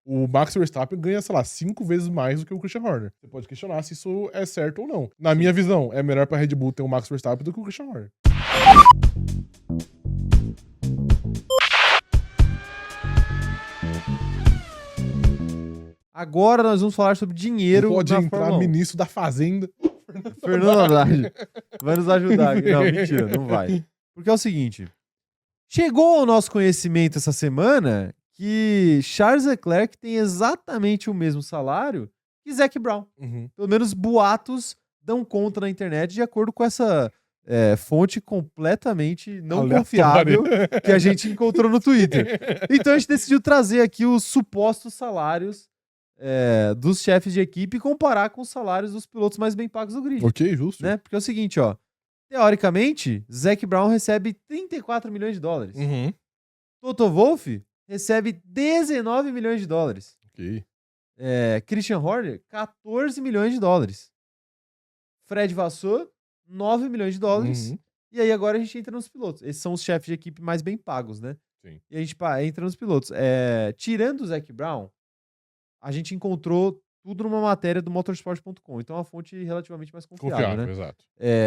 O Max Verstappen ganha, sei lá, 5 vezes mais do que o Christian Horner. Você pode questionar se isso é certo ou não. Na minha visão, é melhor pra Red Bull ter o Max Verstappen do que o Christian Horner. Agora nós vamos falar sobre dinheiro. Pode na entrar Fórmula 1. ministro da Fazenda. Fernando Haddad vai nos ajudar aqui. Não, mentira, não vai. Porque é o seguinte: chegou ao nosso conhecimento essa semana que Charles Leclerc tem exatamente o mesmo salário que Zac Brown. Uhum. Pelo menos boatos dão conta na internet, de acordo com essa fonte completamente não Aleatória. confiável que a gente encontrou no Twitter. Então a gente decidiu trazer aqui os supostos salários dos chefes de equipe e comparar com os salários dos pilotos mais bem pagos do grid. Ok, justo. Né? Porque é o seguinte, ó. Teoricamente, Zac Brown recebe 34 milhões de dólares. Uhum. Toto Wolff recebe 19 milhões de dólares. Ok. Christian Horner, 14 milhões de dólares. Fred Vasseur, 9 milhões de dólares. Uhum. E aí agora a gente entra nos pilotos. Esses são os chefes de equipe mais bem pagos, né? Sim. E a gente entra nos pilotos. Tirando o Zac Brown, a gente encontrou tudo numa matéria do motorsport.com. Então é uma fonte relativamente mais confiável, né? Exato.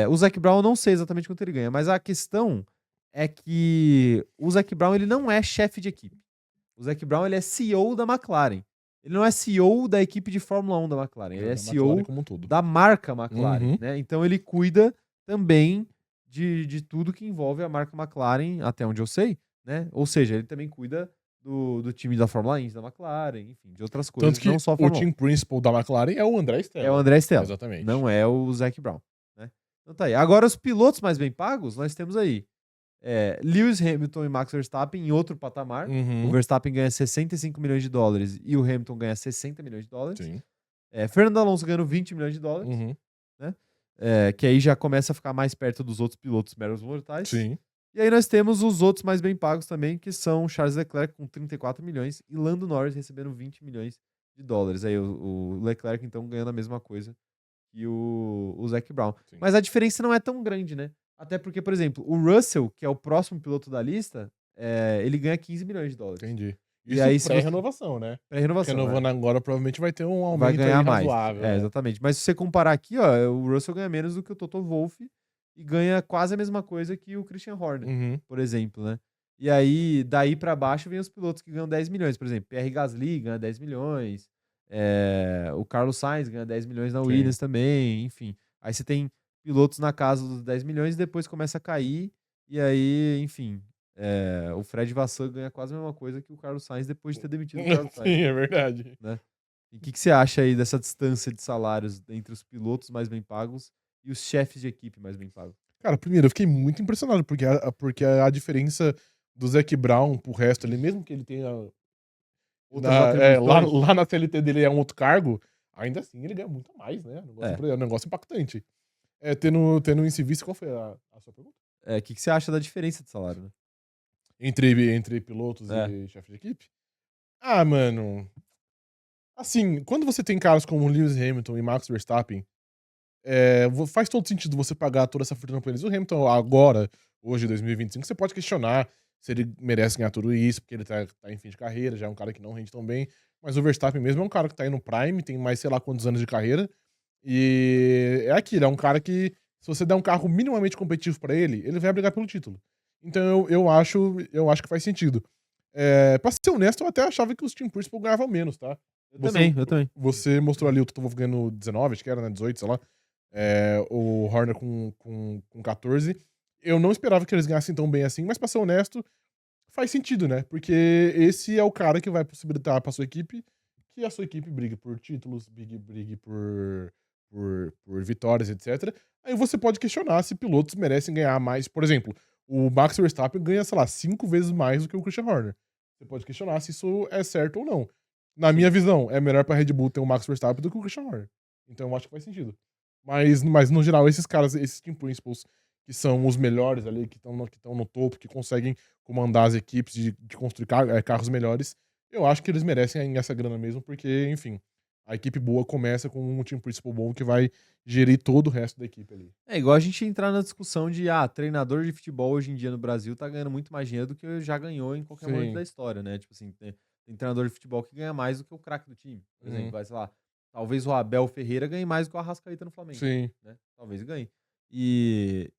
O Zac Brown eu não sei exatamente quanto ele ganha, mas a questão é que o Zac Brown ele não é chefe de equipe. O Zac Brown ele é CEO da McLaren. Ele não é CEO da equipe de Fórmula 1 da McLaren. Ele é CEO como um todo. da marca McLaren. Uhum. Né? Então ele cuida também de tudo que envolve a marca McLaren, até onde eu sei. Né? Ou seja, ele também cuida do time da Fórmula Indy, da McLaren, enfim, de outras coisas. Tanto que não só a o Fórmula 1. team principal da McLaren é o André Stella. É o André Stella. Exatamente. Não é o Zac Brown. Né? Então tá aí. Agora, os pilotos mais bem pagos, nós temos aí Lewis Hamilton e Max Verstappen em outro patamar. Uhum. O Verstappen ganha 65 milhões de dólares e o Hamilton ganha 60 milhões de dólares. Sim. Fernando Alonso ganhando 20 milhões de dólares. Uhum. Né? Que aí já começa a ficar mais perto dos outros pilotos meros mortais. Sim. E aí nós temos os outros mais bem pagos também, que são Charles Leclerc com 34 milhões e Lando Norris recebendo 20 milhões de dólares. Aí o Leclerc, então, ganhando a mesma coisa que o Zac Brown. Sim. Mas a diferença não é tão grande, né? Até porque, por exemplo, o Russell, que é o próximo piloto da lista, ele ganha 15 milhões de dólares. Entendi. E Isso aí, se pré-renovação, né? Pré-renovação. Renovando agora, provavelmente vai ter um aumento vai ganhar aí mais. razoável. né? Exatamente. Mas se você comparar aqui, ó, o Russell ganha menos do que o Toto Wolff e ganha quase a mesma coisa que o Christian Horner, Uhum. por exemplo, né? E aí, daí pra baixo, vem os pilotos que ganham 10 milhões. Por exemplo, Pierre Gasly ganha 10 milhões. O Carlos Sainz ganha 10 milhões na Williams também. Enfim. Aí você tem pilotos na casa dos 10 milhões e depois começa a cair. E aí, enfim, o Fred Vasseur ganha quase a mesma coisa que o Carlos Sainz depois de ter demitido o Carlos Sainz. Sim, é verdade. Né? E o que você acha aí dessa distância de salários entre os pilotos mais bem pagos e os chefes de equipe mais bem pagos? Cara, primeiro, eu fiquei muito impressionado, porque a diferença do Zac Brown pro resto ali, mesmo que ele tenha. Lá na CLT dele é um outro cargo, ainda assim ele ganha muito mais, né? É um negócio impactante. Tendo em serviço, qual foi a sua pergunta? O que você acha da diferença de salário, né? Entre pilotos e chefe de equipe? Ah, mano. Assim, quando você tem caras como Lewis Hamilton e Max Verstappen, faz todo sentido você pagar toda essa fortuna pra eles. O Hamilton, agora, hoje, 2025, você pode questionar se ele merece ganhar tudo isso, porque ele tá em fim de carreira, já é um cara que não rende tão bem. Mas o Verstappen mesmo é um cara que tá aí no Prime, tem mais sei lá quantos anos de carreira. E é aquilo, é um cara que, se você der um carro minimamente competitivo pra ele, ele vai brigar pelo título. Então eu acho que faz sentido. Pra ser honesto, eu até achava que os Team Principal ganhavam menos, tá? Eu também. Você mostrou ali o Toto Wolff ganhando 19, acho que era, né? 18, sei lá. O Horner com 14. Eu não esperava que eles ganhassem tão bem assim, mas pra ser honesto, faz sentido, né? Porque esse é o cara que vai possibilitar pra sua equipe que a sua equipe brigue por títulos, brigue por vitórias, etc. Aí você pode questionar se pilotos merecem ganhar mais. Por exemplo, o Max Verstappen ganha, sei lá, 5 vezes mais do que o Christian Horner. Você pode questionar se isso é certo ou não. Na minha visão, é melhor pra Red Bull ter o Max Verstappen do que o Christian Horner. Então eu acho que faz sentido. Mas no geral, esses caras, esses Team Principals, que são os melhores ali, que estão no topo, que conseguem comandar as equipes de construir carros melhores, eu acho que eles merecem essa grana mesmo, porque, enfim, a equipe boa começa com um Team Principal bom que vai gerir todo o resto da equipe ali. É igual a gente entrar na discussão de, treinador de futebol hoje em dia no Brasil tá ganhando muito mais dinheiro do que já ganhou em qualquer momento da história, né? Tipo assim, tem Tem treinador de futebol que ganha mais do que o craque do time. Por Uhum. exemplo, vai, sei lá, talvez o Abel Ferreira ganhe mais do que o Arrascaeta no Flamengo. Sim. Né? Talvez ganhe. E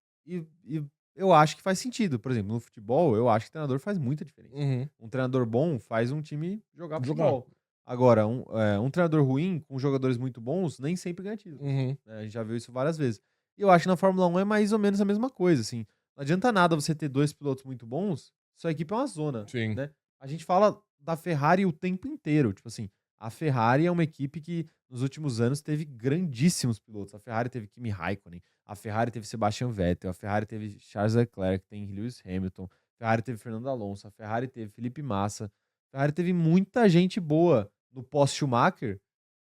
eu acho que faz sentido. Por exemplo, no futebol, eu acho que o treinador faz muita diferença. Uhum. Um treinador bom faz um time jogar Jogar. futebol. Agora, um treinador ruim, com jogadores muito bons, nem sempre ganha título. Uhum. Né? A gente já viu isso várias vezes. E eu acho que na Fórmula 1 é mais ou menos a mesma coisa, assim. Não adianta nada você ter 2 pilotos muito bons, sua equipe é uma zona. Sim. Né? A gente fala da Ferrari o tempo inteiro. Tipo assim, a Ferrari é uma equipe que nos últimos anos teve grandíssimos pilotos. A Ferrari teve Kimi Raikkonen, a Ferrari teve Sebastian Vettel, a Ferrari teve Charles Leclerc, tem Lewis Hamilton, a Ferrari teve Fernando Alonso, a Ferrari teve Felipe Massa. A Ferrari teve muita gente boa no pós-Schumacher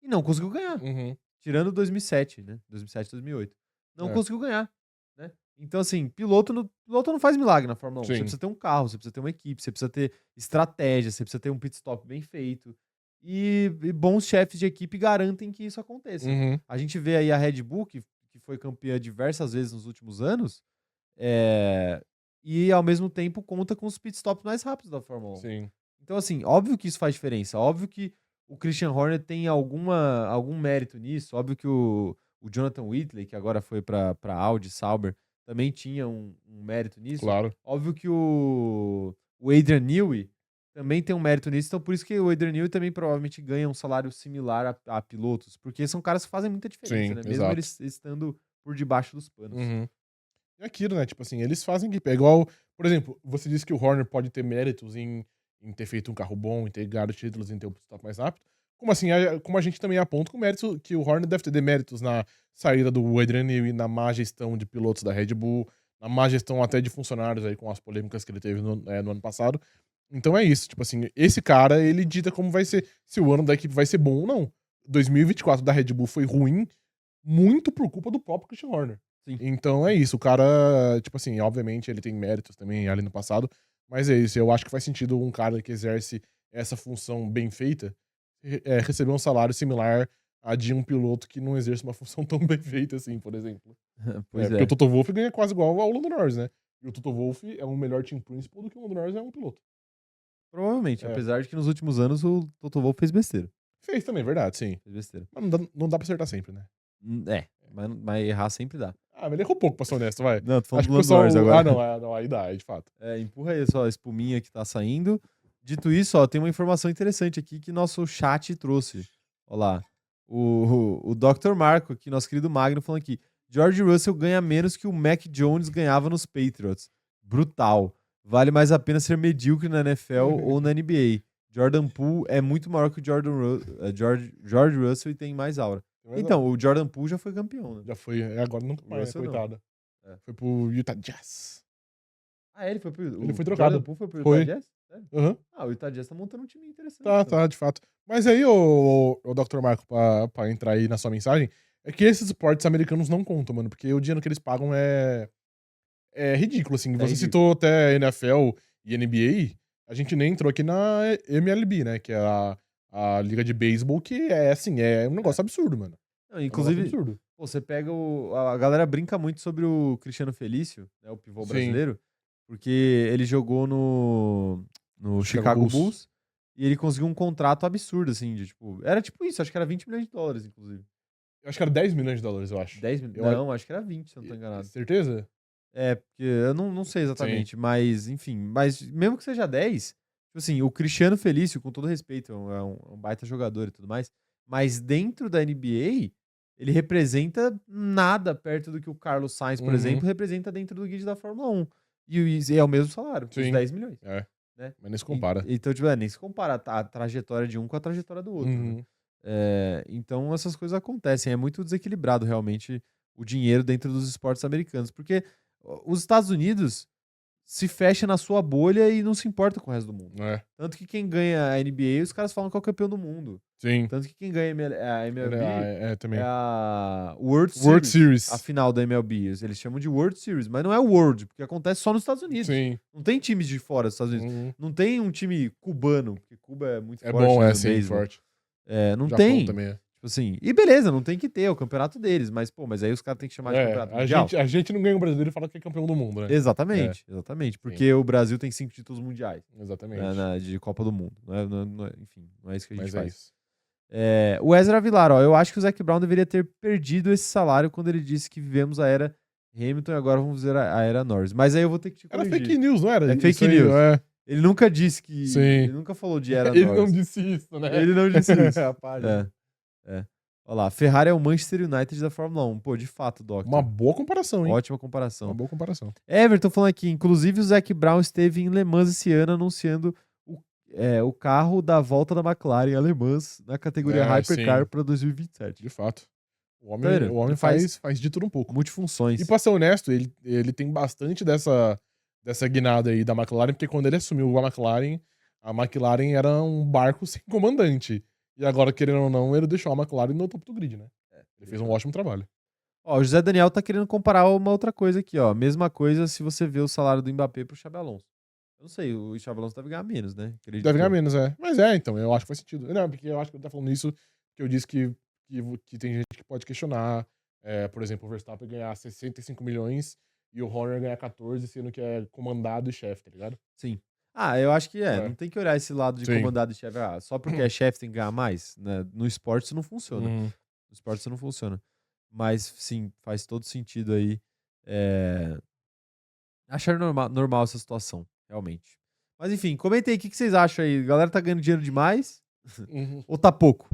e não conseguiu ganhar. Uhum. Tirando 2007, né? 2007, 2008. Não É. conseguiu ganhar, né? Então, assim, piloto não faz milagre na Fórmula 1. Você Sim. precisa ter um carro, você precisa ter uma equipe, você precisa ter estratégia, você precisa ter um pit stop bem feito. E bons chefes de equipe garantem que isso aconteça. Uhum. A gente vê aí a Red Bull, que foi campeã diversas vezes nos últimos anos, e ao mesmo tempo conta com os pit stops mais rápidos da Fórmula 1. Sim. Então, assim, óbvio que isso faz diferença. Óbvio que o Christian Horner tem algum mérito nisso. Óbvio que o Jonathan Whitley, que agora foi para Audi, Sauber, também tinha um mérito nisso. Claro. Óbvio que o Adrian Newey também tem um mérito nisso. Então, por isso que o Adrian Newey também provavelmente ganha um salário similar a pilotos. Porque são caras que fazem muita diferença, Sim, né? Mesmo exato. eles estando por debaixo dos panos. Uhum. É aquilo, né? Tipo assim, eles fazem equipe. É igual, por exemplo, você disse que o Horner pode ter méritos em ter feito um carro bom, em ter ganhado títulos, em ter um pit stop mais rápido. Como assim? Como a gente também aponta com méritos que o Horner deve ter deméritos na saída do Adrian Newey, na má gestão de pilotos da Red Bull, na má gestão até de funcionários aí com as polêmicas que ele teve no ano passado. Então é isso, tipo assim, esse cara, ele dita como vai ser, se o ano da equipe vai ser bom ou não. 2024 da Red Bull foi ruim, muito por culpa do próprio Christian Horner. Sim. Então é isso, o cara, tipo assim, obviamente ele tem méritos também ali no passado, mas é isso, eu acho que faz sentido um cara que exerce essa função bem feita receber um salário similar a de um piloto que não exerce uma função tão bem feita assim, por exemplo. Pois Porque é. o Toto Wolff ganha quase igual ao Lando Norris, né? E o Toto Wolff é um melhor team principal do que o Lando Norris é um piloto. Provavelmente, É. apesar de que nos últimos anos o Toto Wolff fez besteira. Fez também, verdade, sim. Fez besteira. Mas não dá pra acertar sempre, né? Mas errar sempre dá. Ah, mas ele errou pouco, pra ser honesto, vai. Não, tô falando Acho do que o Lando pessoal... Norris agora. Ah, não, aí dá, aí de fato. Empurra aí só a espuminha que tá saindo. Dito isso, ó, tem uma informação interessante aqui que nosso chat trouxe. Olha lá. O Dr. Marco, aqui, nosso querido Magno, falando aqui. George Russell ganha menos que o Mac Jones ganhava nos Patriots. Brutal. Vale mais a pena ser medíocre na NFL ou na NBA. Jordan Poole é muito maior que o George Russell e tem mais aura. Então, o Jordan Poole já foi campeão, né? Já foi, agora nunca mais, Russell não. coitado. É. Foi pro Utah Jazz. Ele foi pro... Ele foi o trocado. Jordan Poole foi pro Foi. Utah Jazz? Sério? Aham. O Utah Jazz tá montando um time interessante. Tá, de fato. Mas aí, o Dr. Marco, pra entrar aí na sua mensagem, é que esses esportes americanos não contam, mano, porque o dinheiro que eles pagam é ridículo, assim. Você ridículo. citou até NFL e NBA, a gente nem entrou aqui na MLB, né, que é a liga de beisebol, que é, assim, é um negócio absurdo, mano. Não, inclusive, É um negócio absurdo. você pega a galera brinca muito sobre o Cristiano Felício, né, o pivô Sim. brasileiro, porque ele jogou no Chicago Bulls e ele conseguiu um contrato absurdo, assim, de tipo, era tipo isso, acho que era 20 milhões de dólares, inclusive. Eu acho que era 10 milhões de dólares, eu acho. 10 milhões? Não, acho que era 20, se eu não tô enganado. Certeza? Porque eu não sei exatamente, mas enfim, mas mesmo que seja 10, tipo assim, o Cristiano Felício, com todo respeito, é um baita jogador e tudo mais, mas dentro da NBA, ele representa nada perto do que o Carlos Sainz, por exemplo, representa dentro do grid da Fórmula 1. E é o mesmo salário, os 10 milhões. Né? Mas nem se compara. Então, tipo, nem se compara a trajetória de um com a trajetória do outro. Né? Então, essas coisas acontecem. É muito desequilibrado, realmente, o dinheiro dentro dos esportes americanos. Porque os Estados Unidos se fecha na sua bolha e não se importa com o resto do mundo. Tanto que quem ganha a NBA, os caras falam que é o campeão do mundo. Sim. Tanto que quem ganha a MLB também. é a World Series. A final da MLB. Eles chamam de World Series, mas não é World, porque acontece só nos Estados Unidos. Sim. Não tem times de fora dos Estados Unidos. Não tem um time cubano, porque Cuba é muito forte. É bom, no sim, beisebol. forte. Não Japão tem. também é. Tipo Tipo assim, e beleza, não tem que ter, é o campeonato deles, mas, pô, mas aí os caras têm que chamar de campeonato mundial. A gente não ganha o brasileiro e fala que é campeão do mundo, né? Exatamente, porque o Brasil tem 5 títulos mundiais. Exatamente. De Copa do Mundo. Enfim, não é isso que a gente faz. Isso. O Ezra Vilar, ó, eu acho que o Zac Brown deveria ter perdido esse salário quando ele disse que vivemos a era Hamilton e agora vamos ver a era Norris. Mas aí eu vou ter que te corrigir. Era fake news, não era? É fake news. Ele nunca disse que... Sim. Ele nunca falou de era Norris. Ele não disse isso, né? Ele não disse isso. A página. Olha lá, Ferrari é o Manchester United da Fórmula 1. Pô, de fato, Doc. Uma boa comparação, hein? Ótima comparação. Uma boa comparação. Everton falando aqui, inclusive o Zac Brown esteve em Le Mans esse ano anunciando o carro da volta da McLaren alemãs na categoria Hypercar para 2027. De fato. O homem faz de tudo um pouco. Multifunções. E pra ser honesto, ele tem bastante dessa guinada aí da McLaren, porque quando ele assumiu a McLaren era um barco sem comandante. E agora, querendo ou não, ele deixou a McLaren no topo do grid, né? Ele fez um ótimo trabalho. Ó, o José Daniel tá querendo comparar uma outra coisa aqui, ó. Mesma coisa se você vê o salário do Mbappé pro Xabi Alonso. Eu não sei, o Xabi Alonso deve ganhar menos, né? Deve ganhar menos, Mas então, eu acho que faz sentido. Não, porque eu acho que ele tá falando isso, que eu disse que tem gente que pode questionar, por exemplo, o Verstappen ganhar 65 milhões e o Horner ganhar 14, sendo que é comandado e chefe, tá ligado? Sim. Eu acho que não tem que olhar esse lado de comandado e chefe. Só porque é chefe tem que ganhar mais, né? No esporte isso não funciona. No esporte isso não funciona. Mas, sim, faz todo sentido aí. Achar normal essa situação, realmente. Mas, enfim, comentem aí o que vocês acham aí. A galera tá ganhando dinheiro demais? Ou tá pouco?